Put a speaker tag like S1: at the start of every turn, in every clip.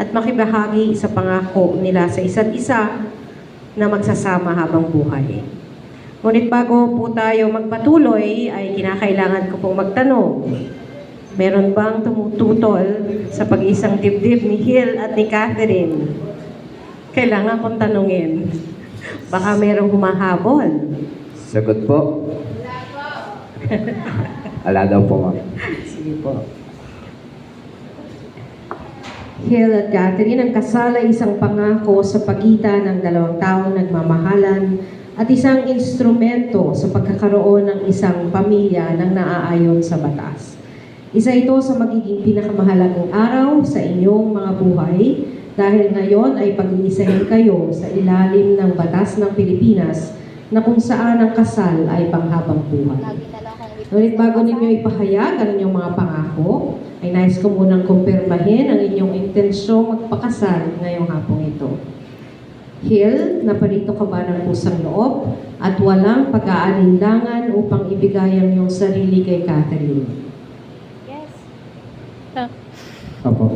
S1: at makibahagi sa pangako nila sa isa't isa na magsasama habang buhay. Ngunit bago po tayo magpatuloy, ay kinakailangan ko pong magtanong, meron bang tumututol sa pag-isang dibdib ni Hill at ni Catherine? Kailangan kong tanungin. Baka merong humahabol.
S2: Sagot po. Ala daw po, ma'am.
S1: Sige po. Hill at Catherine, ang kasal ay isang pangako sa pagitan ng dalawang taong nagmamahalan at isang instrumento sa pagkakaroon ng isang pamilya ng naaayon sa batas. Isa ito sa magiging pinakamahalagang araw sa inyong mga buhay dahil ngayon ay pag-iisahin kayo sa ilalim ng batas ng Pilipinas na kung saan ang kasal ay panghabang buhay. Ngunit bago ninyo ipahayag ang inyong mga pangako, ay nais ko munang kumpirmahin ang inyong intensyong magpakasal ngayong hapong ito. Hill, naparito ka ba ng pusang loob at walang pag-aalinlangan upang ibigay ang iyong sarili kay Catherine?
S3: Yes.
S2: Opo.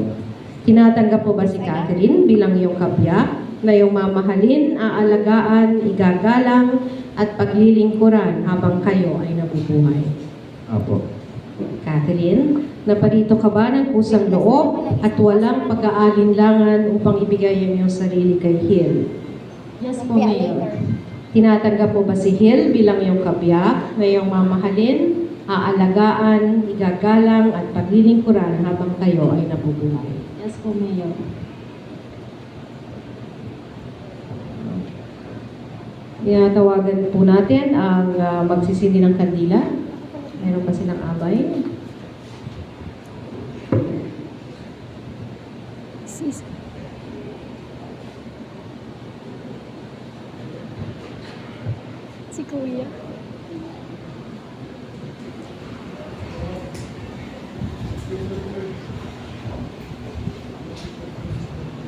S1: Tinatanggap mo ba si Catherine bilang iyong kabiyak na iyong mamahalin, aalagaan, igagalang at paglilingkuran habang kayo ay nabubuhay?
S2: Opo.
S1: Catherine, naparito ka ba ng pusang loob at walang pag-aalinlangan upang ibigay ang iyong sarili kay Hill?
S3: Yes po, Mayor.
S1: Tinatanggap mo ba si Hill bilang iyong kabiyak na iyong mamahalin, aalagaan, igagalang at paglilingkuran habang kayo ay nabubuhay?
S3: Yes po, Mayor.
S1: Tinatawagan po natin ang magsisindi ng kandila. Meron pa silang abay.
S3: Si Kuya.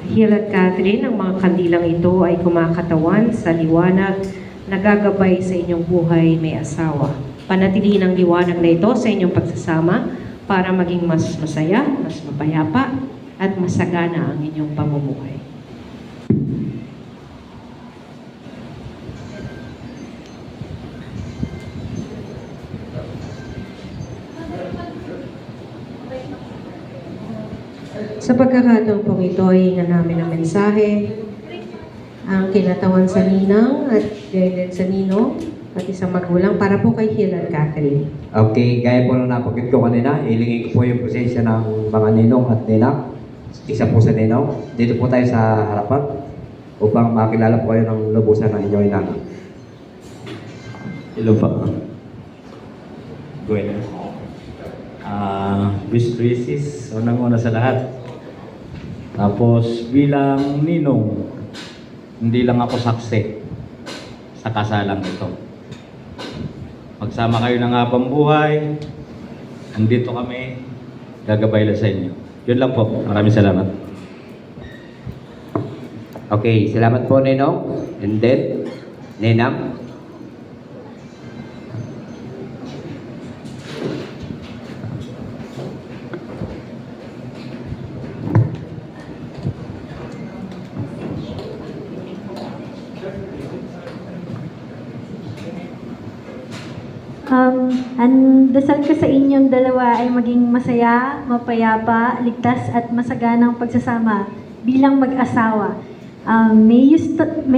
S1: Hill at Catherine, ang mga kandilang ito ay kumakatawan sa liwanag na gagabay sa inyong buhay may asawa. Panatilihin ang liwanag na ito sa inyong pagsasama para maging mas masaya, mas mapayapa, at masagana ang inyong pamumuhay. Sa pagkakataon pong ito, hihingan namin ang mensahe, ang kinatawan sa ninang at gayon sa ninong at isang magulang para po kay Hill at Catherine.
S2: Okay, gaya po nung napagkit ko kanina, ilingin ko po yung presensya ng mga ninong at ninang. Isa po sa ninong. Dito po tayo sa harapan upang makilala po kayo ng lubusan ng inyong inang.
S4: Hello po. Gwen. Best wishes, unang-una sa lahat. Tapos bilang ninong, hindi lang ako saksi sa kasalang ito. Magsama kayo ng habang buhay, andito kami, gagabay lang sa inyo. Yun lang po. Maraming salamat.
S2: Okay, salamat po ninong. And then, ninang.
S5: Ang dasal ko sa inyong dalawa ay maging masaya, mapayapa, ligtas at masaganang pagsasama bilang mag-asawa. May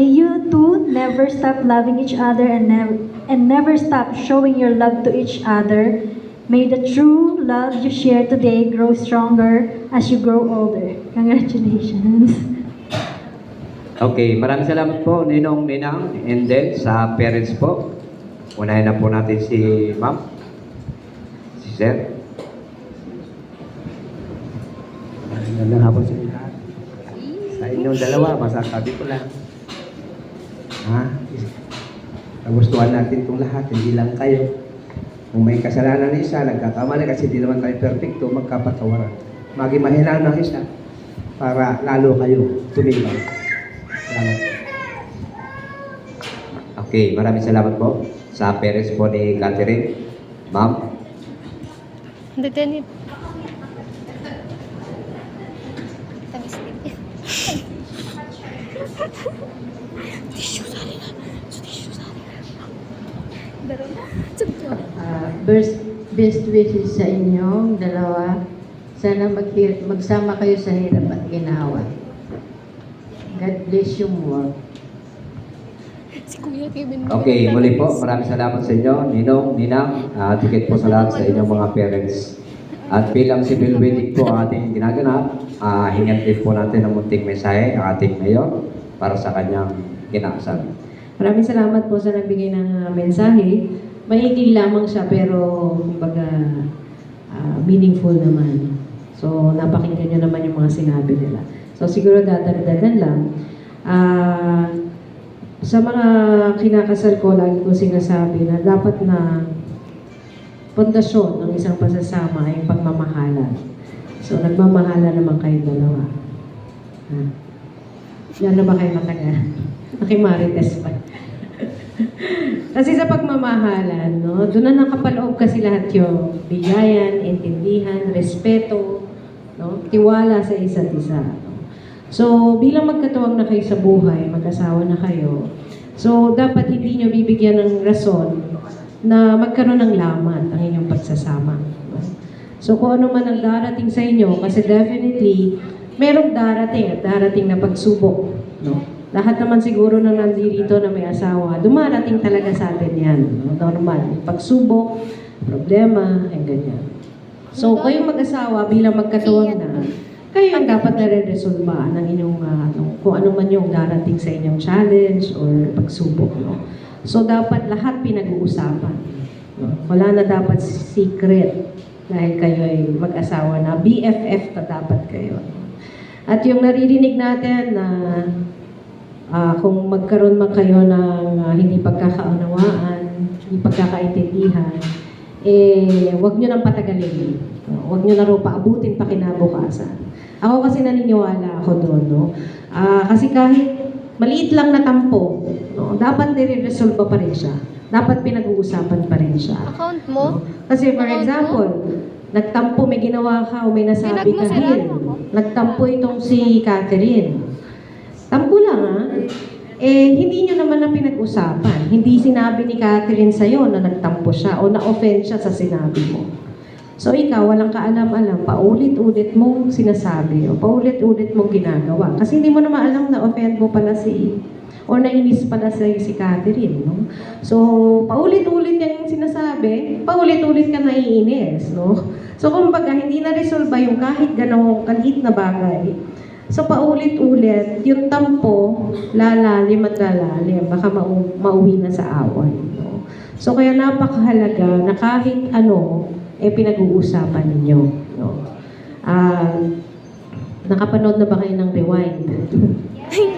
S5: you two never stop loving each other and never stop showing your love to each other. May the true love you share today grow stronger as you grow older. Congratulations.
S2: Okay, maraming salamat po ninong, ninang. And then, sa parents po, unahin na po natin si ma'am. Si sir. Magandang hapon sa inyo lahat. Sa inyong dalawa, masasabi ko lang. Nagustuhan natin itong lahat, hindi lang kayo. Kung may kasalanan ng isa, nagkakamali kasi di naman tayo perfecto, magkapatawaran. Maging mahilang ng isa para lalo kayo tumibay. Salamat. Okay, maraming salamat po sa parents po ni Catherine. Ma'am.
S6: Best wishes sa inyong dalawa. Sana magsama kayo sa hirap at ginawa. God bless you more.
S3: Si Kuya Kevin.
S7: Okay, muli po, maraming salamat sa inyo, Ninong, Ninang, tikit po sa lahat sa inyong mga parents. At bilang civil wedding po ang ating ginaganap, hingan din po natin ng munting mensahe ang ating mayor para sa kanyang kinakasal.
S1: Maraming salamat po sa nagbigay ng mensahe. Maigli lamang siya pero kumbaga meaningful naman. So napakinggan niyo naman yung mga sinabi nila. So siguro dadagdagan lang. Sa mga kinakasal ko, lagi ko sinasabi na dapat na pundasyon ng isang pasasama ay pagmamahalan. So nagmamahalan naman kayong dalawa. Yan na ba kayo matagal? Nakimarites pa. Kasi sa pagmamahalan, no, doon na nakapaloob kasi lahat yung bigayan, intindihan, respeto, no, tiwala sa isa't isa. No? So, bilang magkatuwang na kayo sa buhay, mag-asawa na kayo, so dapat hindi nyo bibigyan ng rason na magkaroon ng lamat ang inyong pagsasama. No? So, kung ano man ang darating sa inyo, kasi definitely, merong darating na pagsubok. No? Lahat naman siguro na nandito na may asawa, dumarating talaga sa atin yan. No? Normal. Pagsubok, problema, and ganyan. So, kayong mag-asawa bilang magkatuwang na, kayo ang dapat nare-resolba ng inyong, kung ano man yung darating sa inyong challenge or pagsubok. No? So, dapat lahat pinag-uusapan. No? Wala na dapat secret dahil kayo ay mag-asawa na. BFF na dapat kayo. At yung naririnig natin na kung magkaroon man kayo ng hindi pagkakaunawaan, hindi pagkakaintindihan, wag nyo nang patagalin. Wag nyo na rin paabutin pa kinabukasan. Ako kasi naniniwala ako doon, no? Kasi kahit maliit lang na tampo, no? Dapat nire-resolve pa rin siya. Dapat pinag-uusapan pa rin siya.
S3: Account mo?
S1: No? Kasi for example, nagtampo, may ginawa ka o may nasabi ka din. Nagtampo itong si Catherine. Tampo lang hindi nyo naman na pinag-usapan. Hindi sinabi ni Catherine sa'yo na nagtampo siya o na-offend siya sa sinabi mo. So ikaw, walang kaalam-alam, paulit-ulit mong sinasabi o paulit-ulit mong ginagawa. Kasi hindi mo naman alam na offend mo pala o nainis pala si Catherine. No? So, paulit-ulit yan yung sinasabi, paulit-ulit ka naiinis. No? So, kumbaga, hindi na-resolve yung kahit ganong kaliit na bagay. So, paulit-ulit, yung tampo, lalalim at lalalim, baka mauwi na sa away. No? So, kaya napakahalaga na kahit ano, pinag-uusapan ninyo. No? Nakapanood na ba kayo ng Rewind?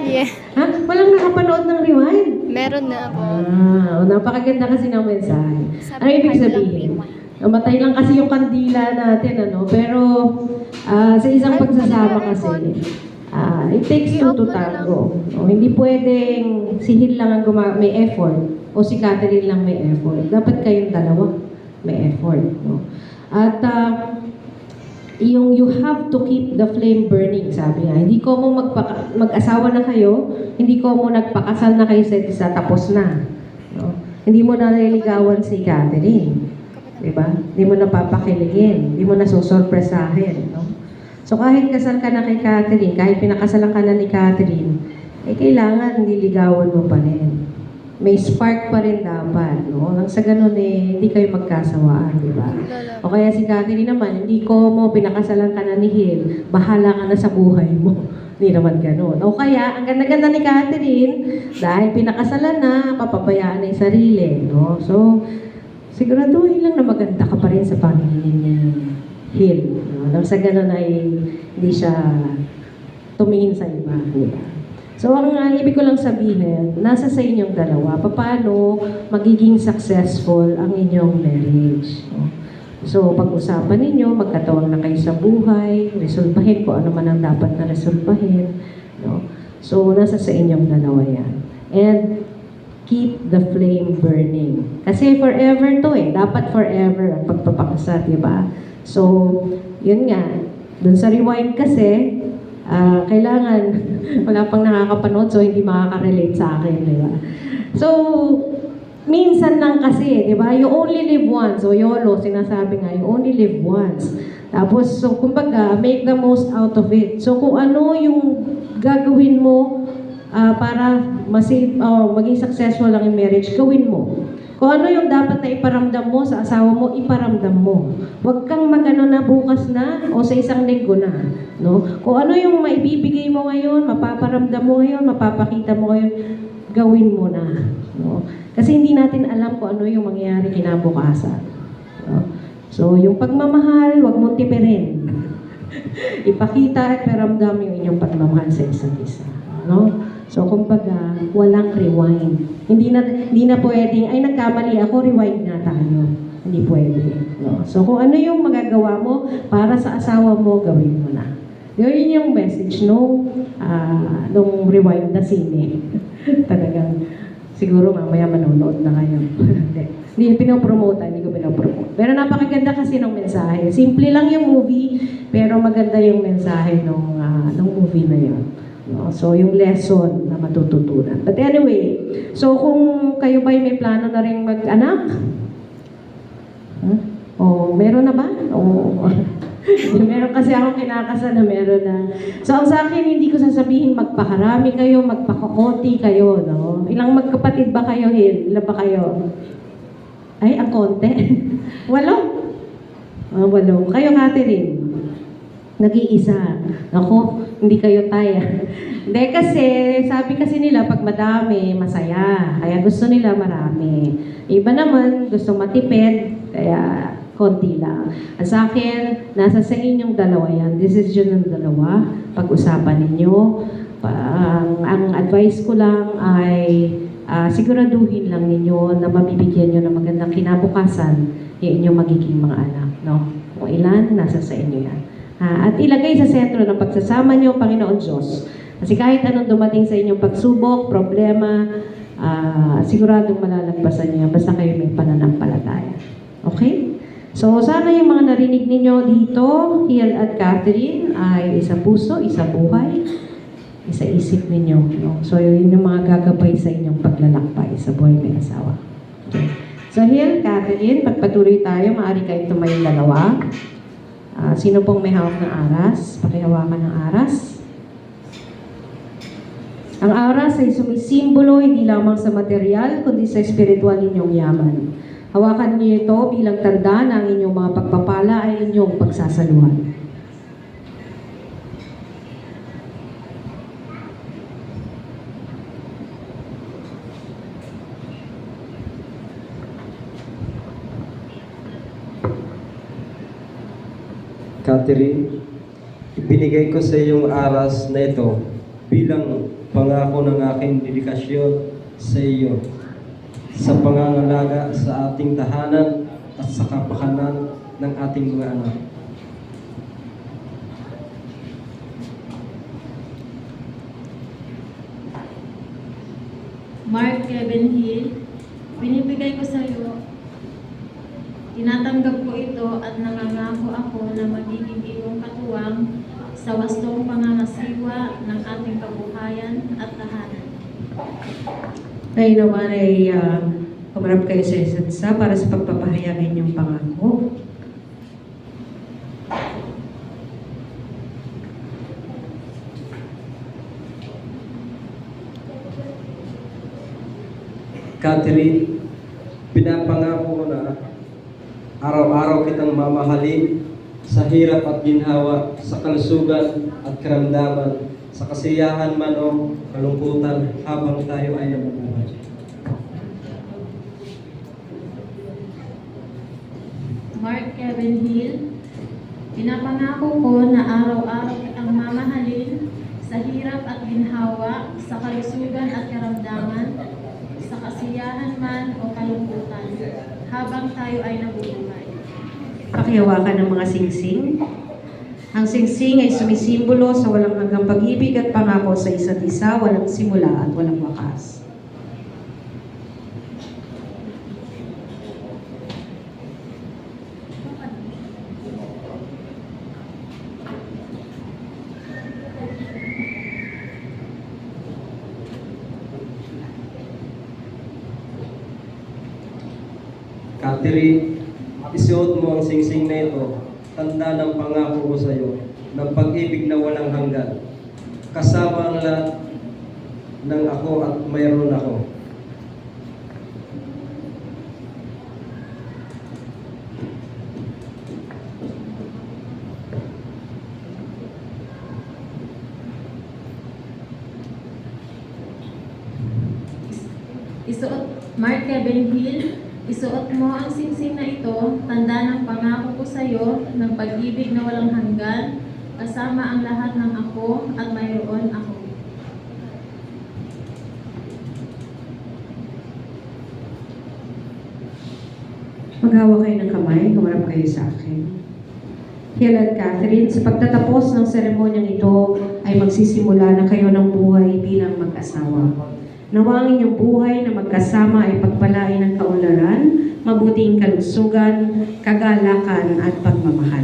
S3: Yeah.
S1: Ha? Walang nakapanood ng Rewind?
S3: Meron na ako.
S1: Napakaganda kasi ng mensahe.
S3: Sabi
S1: Ano ibig
S3: ko,
S1: sabihin?
S3: walang
S1: Namatay lang kasi yung kandila natin, ano? Pero sa isang pagsasama kasi, it takes two to tango. No? Hindi pwedeng si Hill lang ang may effort o si Catherine lang may effort. Dapat kayong dalawa may effort. No? At you have to keep the flame burning, sabi nga. Hindi ko mo mag-asawa na kayo, hindi ko mo nagpakasal na kayo sa isa, tapos na. No? Hindi mo na naliligawan si Catherine. Diba? Hindi mo na papakiligin. Hindi mo na susurpresahin. No? So kahit kasal ka na kay Catherine, kahit pinakasalan ka na ni Catherine, kailangan nililigawan mo pa rin. May spark pa rin dapat. No? Nang sa ganun hindi kayo magkasawaan. Diba? O kaya si Catherine naman, hindi ko mo pinakasalan ka na ni Hill, bahala ka na sa buhay mo. Hindi naman ganun. O kaya, ang ganda-ganda ni Catherine, dahil pinakasalan na, papabayaan na yung sarili. No? So, siguraduhin lang na maganda ka pa rin sa pangingin niya ni Hill. No? Nang sa ganun ay hindi siya tumingin sa iba. Diba? So, ang ibig ko lang sabihin, nasa sa inyong dalawa, paano magiging successful ang inyong marriage. No? So, pag-usapan ninyo, magkatawang na kayo sa buhay, resolbahin kung ano man ang dapat na resolbahin. No? So, nasa sa inyong dalawa yan. And, keep the flame burning. Kasi forever to Dapat forever ang pagpapakasal, di ba? So, yun nga. Dun sa Rewind kasi, kailangan, wala pang nakakapanood, so hindi makaka-relate sa akin, di ba? So, minsan lang kasi, di ba? You only live once. O YOLO, sinasabi nga, you only live once. Tapos, so, kumbaga, make the most out of it. So, kung ano yung gagawin mo para maging successful lang yung marriage, gawin mo. Kung ano yung dapat na iparamdam mo sa asawa mo, iparamdam mo. Huwag kang magano na bukas na o sa isang linggo na. No? Kung ano yung maibibigay mo ngayon, mapaparamdam mo ngayon, mapapakita mo ngayon, gawin mo na. No? Kasi hindi natin alam kung ano yung mangyayari kinabukasan. No? So, yung pagmamahal, huwag mong tipirin. Ipakita at paramdam yung inyong pagmamahal sa isa't isa. No? So, kumbaga, walang rewind. Hindi na pwedeng, ay nagkamali ako, rewind na tayo. Hindi pwede. No? So, kung ano yung magagawa mo para sa asawa mo, gawin mo na. Yun yung message nung rewind na sine. Talagang, siguro mamaya manonood na kayo. Hindi pinopromote, hindi ko pinopromote. Pero napakaganda kasi ng mensahe. Simple lang yung movie, pero maganda yung mensahe ng movie na yun. No? So, yung lesson na matututunan. But anyway, so kung kayo ba'y may plano na rin mag-anak? Huh? O, meron na ba? O, meron kasi akong kinakasal na meron na. So, ang sa akin, hindi ko sasabihin magpakarami kayo, magpakakoti kayo, no? Ilang magkapatid ba kayo, Hil? Ilan ba kayo? Ay, ang konti. 8? 8. Kayo, Catherine? Nag-iisa. Ako, hindi kayo taya. Hindi kasi, sabi kasi nila, pag madami, masaya. Kaya gusto nila marami. Iba naman, gusto matipid, kaya konti lang. At sa akin, nasa sa inyong dalawa yan. Decision ng dalawa. Pag-usapan ninyo. Ang advice ko lang ay siguraduhin lang ninyo na mabibigyan nyo ng magandang kinabukasan yung inyong magiging mga anak. No? Kung ilan, nasa sa inyo yan. At ilagay sa sentro ng pagsasama nyo, Panginoon Diyos. Kasi kahit anong dumating sa inyong pagsubok, problema, siguradong malalagpasan niya basta kayo may pananampalataya. Okay? So, sana yung mga narinig ninyo dito, Hiel at Catherine, ay isa puso, isa buhay, isa isip ninyo. No? So, yun yung mga gagabay sa inyong paglalakbay sa buhay may asawa. Okay. So, Hiel, Catherine, pagpatuloy tayo, maaari kayong tumayong dalawa. Sino pong may hawak ng aras? Pakihawakan ng aras. Ang aras ay sumisimbolo hindi lamang sa material, kundi sa espiritual ninyong yaman. Hawakan niyo ito bilang tanda na ang inyong mga pagpapala ay inyong pagsasaluhan.
S8: Catherine, ibinigay ko sa iyong aras na ito bilang pangako ng aking dedikasyon sa iyo sa pangangalaga sa ating tahanan at sa kapakanan ng ating mga anak.
S9: Mark Kevin Hill, binibigay ko sa iyo. Tinatanggap ko ito at nangangako ako na magiging iyong katuwang sa wastong pangangasiwa ng ating kabuhayan at tahanan.
S1: Ngayon naman ay pumarap kayo sa isa't isa para sa pagpapahayag ng inyong pangako.
S8: Catherine, pinapangako ko na araw-araw kitang mamahalin sa hirap at ginhawa, sa kalusugan at karamdaman, sa kasiyahan man o kalungkutan habang tayo ay nabubuhay.
S9: Mark Kevin Hill, pinapangako ko na araw-araw kitang mamahalin sa hirap at ginhawa, sa kalusugan at karamdaman, sa kasiyahan man o kalungkutan habang tayo ay nabubuhay.
S1: Pakihawakan ng mga singsing. Ang singsing ay sumisimbolo sa walang hanggang pag-ibig at pangako sa isa't isa, walang simula at walang wakas.
S8: Catherine, isuot mo ang singsing na ito, tanda ng pangako ko sa iyo, ng pag-ibig na walang hanggan. Kasama ang lahat ng ako at mayroon ako.
S9: Mark Kevin Hill, isuot mo ang singsing na ito, tanda ng pangako ko sa iyo, ng pag-ibig na walang hanggan, kasama ang lahat ng ako at mayroon ako.
S1: Maghawa kayo ng kamay, kumarap kayo sa akin. Hill at Catherine, sa pagtatapos ng seremonyang ito ay magsisimula na kayo ng buhay bilang mag-asawa. Nawa ang inyong buhay na magkasama ay pagpalain ng kaunlaran, mabuting kalusugan, kagalakan at pagmamahal.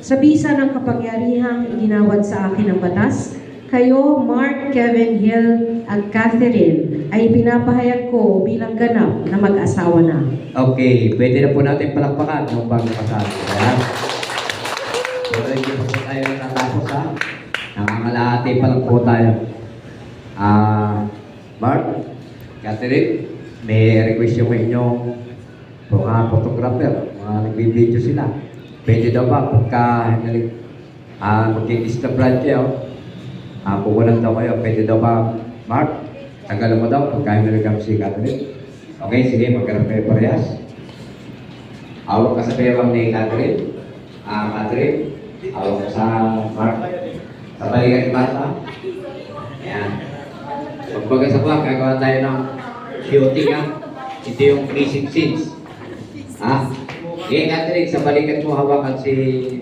S1: Sa bisa ng kapangyarihang iginawad sa akin ng batas, kayo, Mark, Kevin, Hill at Catherine, ay pinapahayag ko bilang ganap na mag-asawa na.
S7: Okay, pwede na po natin palakpakan yung bagong kasal. Ayan. Pero hindi po tayo natapos ha. Nangangalahati pa lang po tayo. Mark, Catherine, may request yung inyong mga photographer, mga nagbibideo sila. Pwede daw ba pagka magkikis na brand kayo, pukunan daw kayo, pwede daw ba, Mark, tanggalan mo daw pagka naligang si Catherine. Okay, sige, magkaroon kayo parehas. Awag ka sa bewang ni Catherine. Catherine, awag ka sa Mark. Sa balikan ni Martha. Ayan. Pagbaga sa vlog, gagawa tayo ng shooting ha. Ito yung kissing scenes. Okay, Catherine, sa balikan mo hawakan si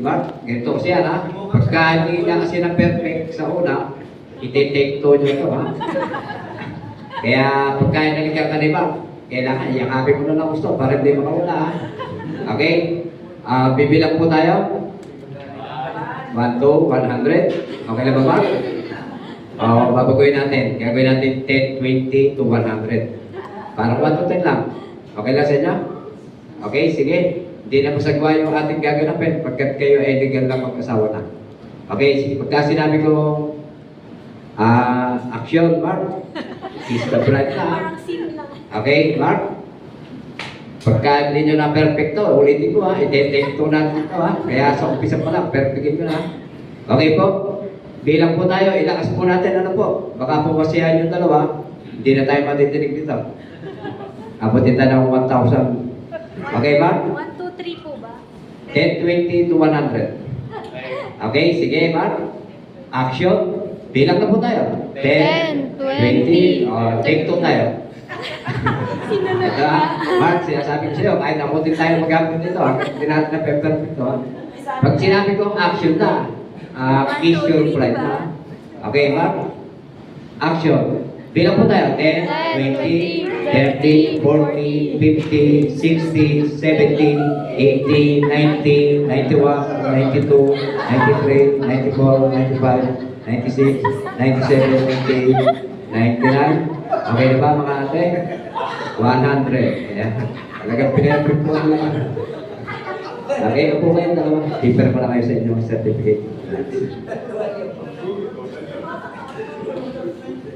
S7: Mark. Ganito kasi yan ha. Pagka hindi na kasi na perfect sa una, iti-take two nyo ito ha. Kaya pagka nalikan ka ni Mark, kailangan yakapin mo na ng gusto para hindi makawala ha. Okay? Bibilang po tayo. 1 to 100. Okay na ba, Mark? Babaguhin natin. Gagawin natin 10, 20 to 100. Parang 1 to 10 lang. Okay lang sa inyo? Okay, sige. Hindi na masagwa yung ating gaganapin pagkat kayo ay legal lang mag-asawa na. Okay, sige. Pagka sinabi ko action, Mark. Kiss the bride na. Okay, Mark? Pagka hindi nyo na perfecto, ulitin ko ha. I-take to natin ito ha. Kaya sa umpisa pa lang, perfectin ko na. Okay po? Bilang po tayo, ilakas po natin ano po. Baka po masiyahan yung dalawa, hindi na tayo matitinig dito. Abutin tayo ng 1,000. Okay ba?
S3: 1, 2, 3 po ba?
S7: 10, 20 to 100. Okay, sige Mark. Action. Bilang na po tayo. 10, 20, take two tayo. Ito ha. Mark, sinasabi ko sa'yo, kahit abutin tayo mag-abutin dito ha. Hindi natin na perfect ito ha. Pag sinabi ko action na, kiss your bride na. Okay, Mark? Action. Bilang po tayo. 10, 20, 30, 40, 50, 60, 70, 80, 90, 91, 92, 93, 94, 95, 96, 97, 98, 99. Okay na ba mga ate? 100. Ayan. Talagang pinapit po nila. Okay, upo kayong dalawa. Paper pa na kayo sa inyong certificate.